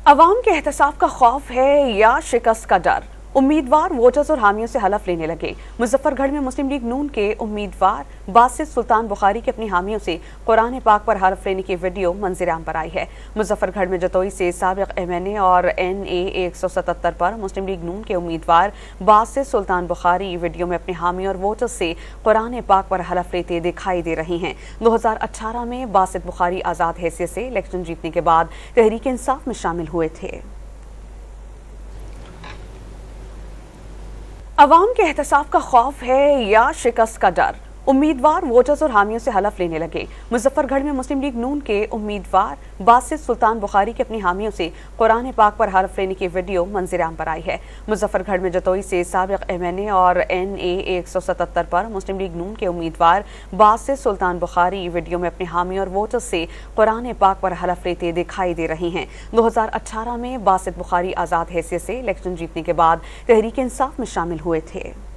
अवाम के एहतसाब का खौफ है या शिकस्त का डर। उम्मीदवार वोटर्स और हामियों से हलफ लेने लगे। मुजफ्फरगढ़ में मुस्लिम लीग नून के उम्मीदवार बासित सुल्तान बुखारी के अपनी हामियों से कुरान पाक पर हलफ लेने की वीडियो मंजर-आम पर आई है। मुजफ्फरगढ़ में जतोई से साबिक MNA और NA 177 पर मुस्लिम लीग नून के उम्मीदवार बासित सुल्तान बुखारी वीडियो में अपने हामी और वोटर्स से कुरान पाक पर हलफ लेते दिखाई दे रही हैं। 2018 में बासित बुखारी आज़ाद हैसियत से इलेक्शन जीतने के बाद तहरीक इंसाफ में शामिल हुए थे। अवाम के एहतसाब का खौफ है या शिकस्त का डर। उम्मीदवार वोटर्स और हामियों से हलफ लेने लगे। मुजफ्फरगढ़ में मुस्लिम लीग नून के उम्मीदवार बासित सुल्तान बुखारी के अपनी हामियों से कुरान पाक पर हलफ लेने की वीडियो मंजर-आम पर आई है। मुजफ्फरगढ़ में जतोई से साबिक MNA और NA 177 पर मुस्लिम लीग नून के उम्मीदवार बासित सुल्तान बुखारी वीडियो में अपने हामी और वोटर्स से कुरान पाक पर हलफ लेते दिखाई दे रही हैं। 2018 में बासित बुखारी आज़ाद हैसियत से इलेक्शन जीतने के बाद तहरीक इंसाफ में शामिल हुए थे।